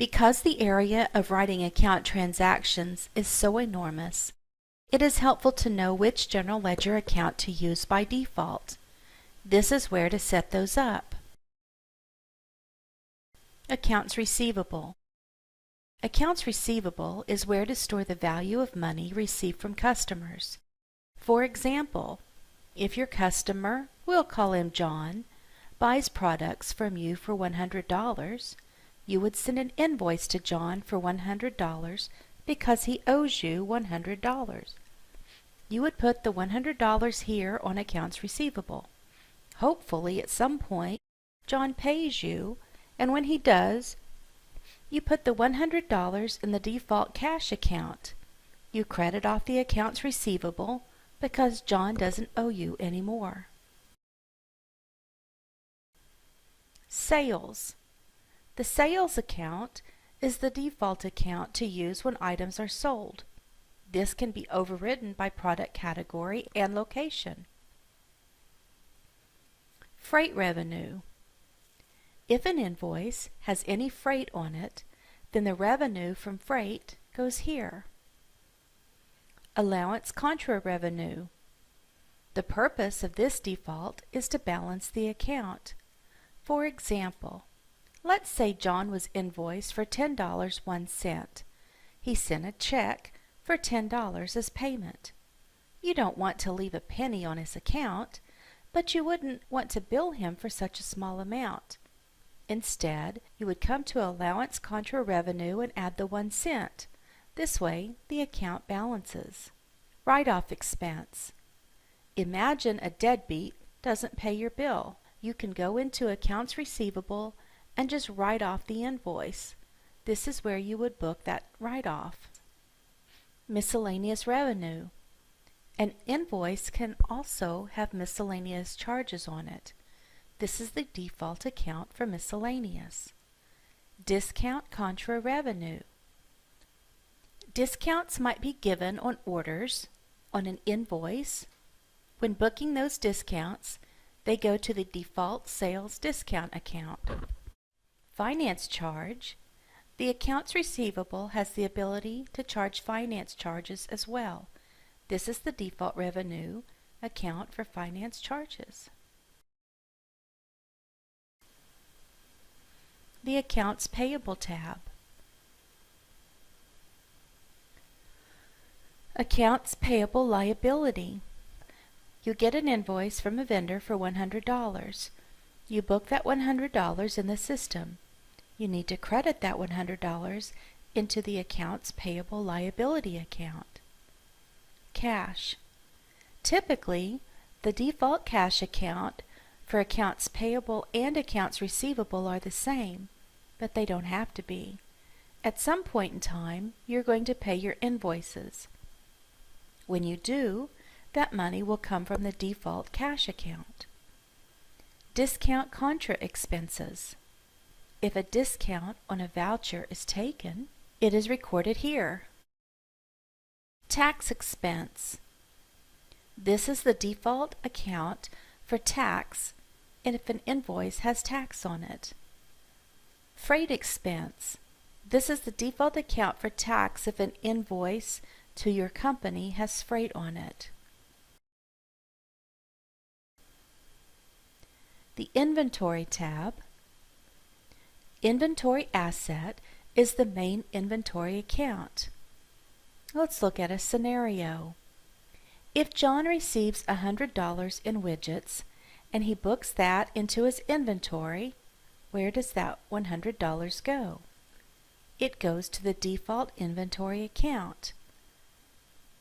Because the area of writing account transactions is so enormous, it is helpful to know which general ledger account to use by default. This is where to set those up. Accounts receivable. Accounts receivable is where to store the value of money received from customers. For example, if your customer, we'll call him John, buys products from you for $100, you would send an invoice to John for $100 because he owes you $100. You would put the $100 here on accounts receivable. Hopefully, at some point, John pays you, and when he does, you put the $100 in the default cash account. You credit off the accounts receivable because John doesn't owe you anymore. Sales. The sales account is the default account to use when items are sold. This can be overridden by product category and location. Freight revenue. If an invoice has any freight on it, then the revenue from freight goes here. Allowance contra revenue. The purpose of this default is to balance the account. For example, let's say John was invoiced for $10.01. He sent a check for $10 as payment. You don't want to leave a penny on his account, but you wouldn't want to bill him for such a small amount. Instead, you would come to allowance contra revenue and add the 1 cent. This way, the account balances. Write-off expense. Imagine a deadbeat doesn't pay your bill. You can go into accounts receivable and just write off the invoice. This is where you would book that write-off. Miscellaneous revenue. An invoice can also have miscellaneous charges on it. This is the default account for miscellaneous. Discount contra revenue. Discounts might be given on orders, on an invoice. When booking those discounts, they go to the default sales discount account. Finance charge. The accounts receivable has the ability to charge finance charges as well. This is the default revenue account for finance charges. The Accounts Payable tab. Accounts Payable Liability. You get an invoice from a vendor for $100. You book that $100 in the system. You need to credit that $100 into the Accounts Payable Liability account. Cash. Typically, the default cash account for accounts payable and accounts receivable are the same, but they don't have to be. At some point in time, you're going to pay your invoices. When you do, that money will come from the default cash account. Discount contra expenses. If a discount on a voucher is taken, it is recorded here. Tax expense. This is the default account for tax and if an invoice has tax on it. Freight expense. This is the default account for tax if an invoice to your company has freight on it. The Inventory tab. Inventory asset is the main inventory account. Let's look at a scenario. If John receives $100 in widgets and he books that into his inventory, where does that $100 go? It goes to the default inventory account.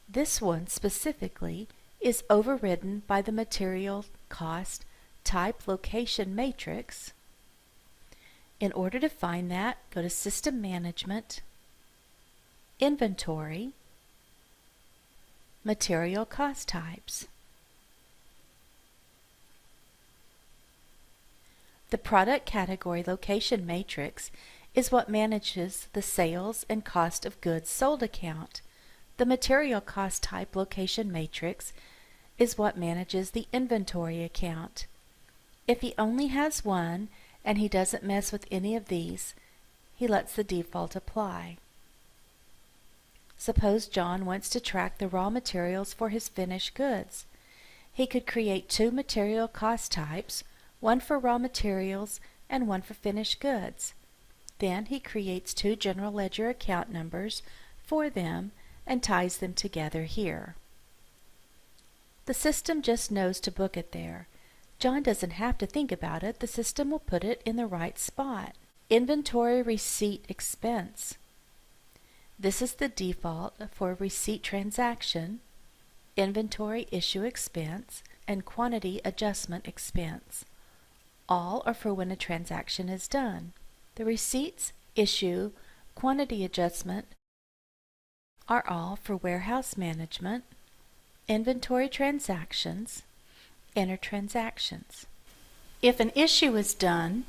This one specifically is overridden by the material cost type location matrix. In order to find that, go to System Management, Inventory, Material Cost Types. The product category location matrix is what manages the sales and cost of goods sold account. The material cost type location matrix is what manages the inventory account. If he only has one and he doesn't mess with any of these, he lets the default apply. Suppose John wants to track the raw materials for his finished goods. He could create two material cost types, one for raw materials and one for finished goods. Then he creates two general ledger account numbers for them and ties them together here. The system just knows to book it there. John doesn't have to think about it. The system will put it in the right spot. Inventory receipt expense. This is the default for receipt transaction, inventory issue expense, and quantity adjustment expense. All are for when a transaction is done. The receipts, issue, quantity adjustment are all for warehouse management, inventory transactions, intertransactions. If an issue is done,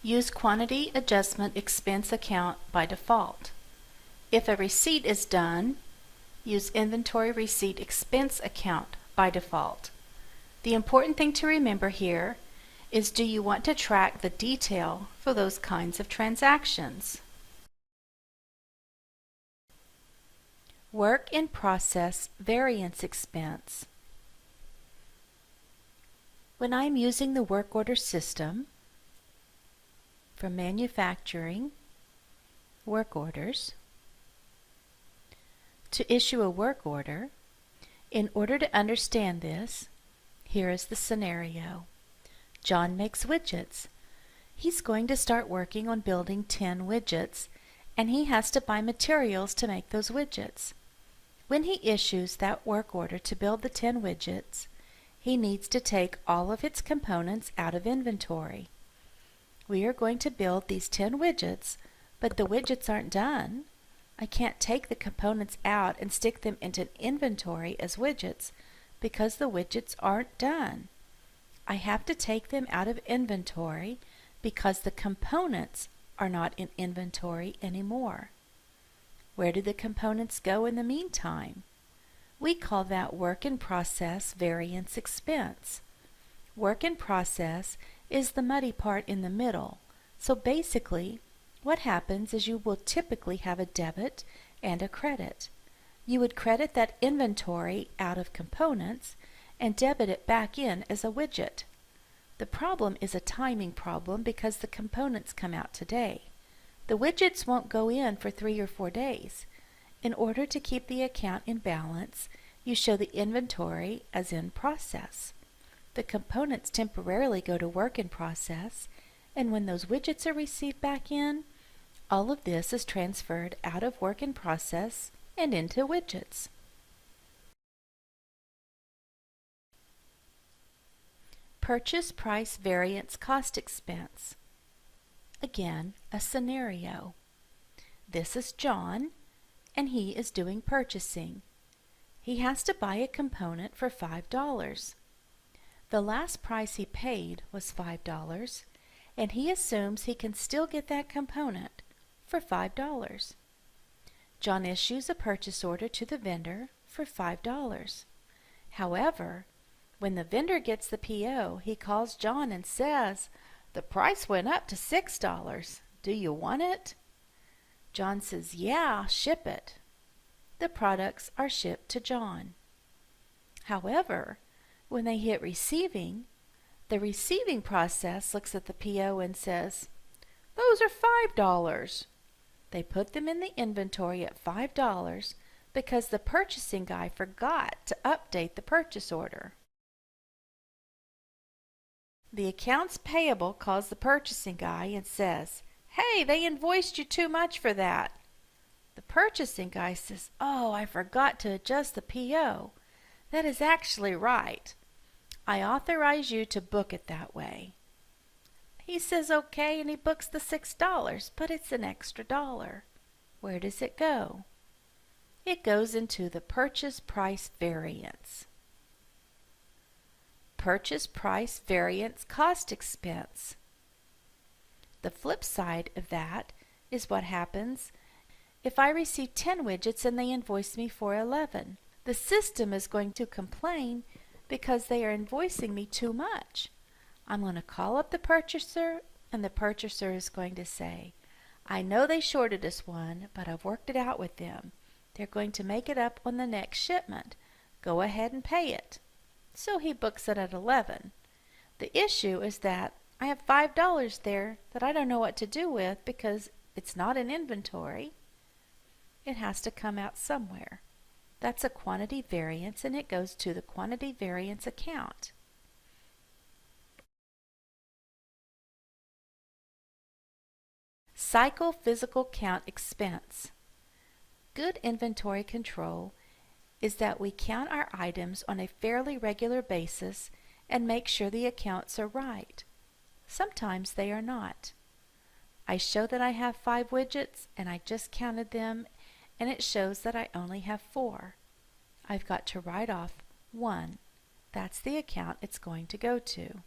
use quantity adjustment expense account by default. If a receipt is done, use inventory receipt expense account by default. The important thing to remember here is, do you want to track the detail for those kinds of transactions? Work in process variance expense. When I'm using the work order system from manufacturing, work orders, to issue a work order, in order to understand this, here is the scenario. John makes widgets. He's going to start working on building 10 widgets, and he has to buy materials to make those widgets. When he issues that work order to build the 10 widgets, he needs to take all of its components out of inventory. We are going to build these 10 widgets, but the widgets aren't done. I can't take the components out and stick them into inventory as widgets because the widgets aren't done. I have to take them out of inventory because the components are not in inventory anymore. Where do the components go in the meantime? We call that work in process variance expense. Work in process is the muddy part in the middle. So basically, what happens is you will typically have a debit and a credit. You would credit that inventory out of components and debit it back in as a widget. The problem is a timing problem because the components come out today. The widgets won't go in for 3 or 4 days. In order to keep the account in balance, you show the inventory as in process. The components temporarily go to work in process, and when those widgets are received back in, all of this is transferred out of work in process and into widgets. Purchase price variance cost expense. Again, a scenario. This is John, and he is doing purchasing. He has to buy a component for $5. The last price he paid was $5, and he assumes he can still get that component for $5. John issues a purchase order to the vendor for $5. However, when the vendor gets the PO, he calls John and says, "The price went up to $6. Do you want it?" John says, "Yeah, ship it." The products are shipped to John. However, when they hit receiving, the receiving process looks at the PO and says, "Those are $5. They put them in the inventory at $5 because the purchasing guy forgot to update the purchase order. The accounts payable calls the purchasing guy and says, "Hey, they invoiced you too much for that." The purchasing guy says, "Oh, I forgot to adjust the PO. That is actually right. I authorize you to book it that way." He says okay, and he books the $6, but it's an extra $1. Where does it go? It goes into the purchase price variance. Purchase price variance cost expense. The flip side of that is what happens if I receive 10 widgets and they invoice me for 11. The system is going to complain because they are invoicing me too much. I'm going to call up the purchaser, and the purchaser is going to say, I know they shorted us one, but I've worked it out with them. They're going to make it up on the next shipment. Go ahead and pay it. So he books it at 11. The issue is that I have $5 there that I don't know what to do with because it's not in inventory. It has to come out somewhere. That's a quantity variance, and it goes to the quantity variance account. Cycle physical count expense. Good inventory control is that we count our items on a fairly regular basis and make sure the accounts are right. Sometimes they are not. I show that I have 5 widgets and I just counted them and it shows that I only have 4. I've got to write off 1. That's the account it's going to go to.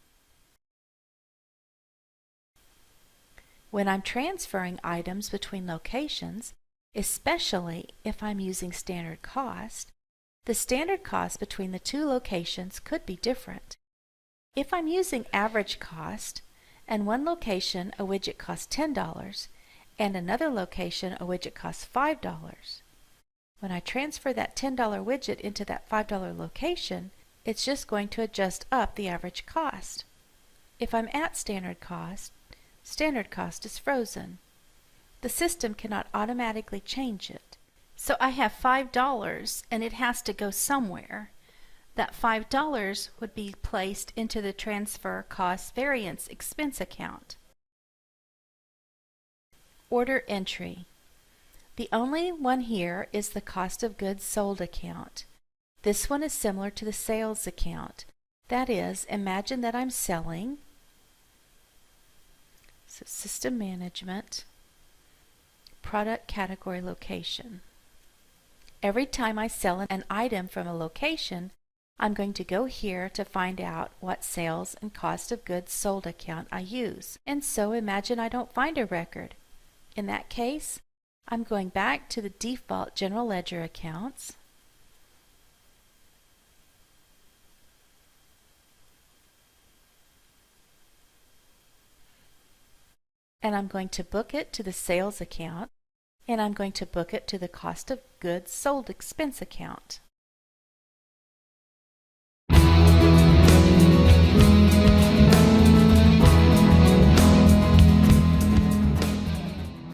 When I'm transferring items between locations, especially if I'm using standard cost, the standard cost between the 2 locations could be different. If I'm using average cost, and one location a widget costs $10, and another location a widget costs $5, when I transfer that $10 widget into that $5 location, it's just going to adjust up the average cost. If I'm at standard cost is frozen. The system cannot automatically change it. So I have $5 and it has to go somewhere. That $5 would be placed into the transfer cost variance expense account. Order entry. The only one here is the cost of goods sold account. This one is similar to the sales account. That is, imagine that I'm selling. So system management, product category location. Every time I sell an item from a location, I'm going to go here to find out what sales and cost of goods sold account I use. And so imagine I don't find a record. In that case, I'm going back to the default general ledger accounts. And I'm going to book it to the sales account, and I'm going to book it to the cost of goods sold expense account.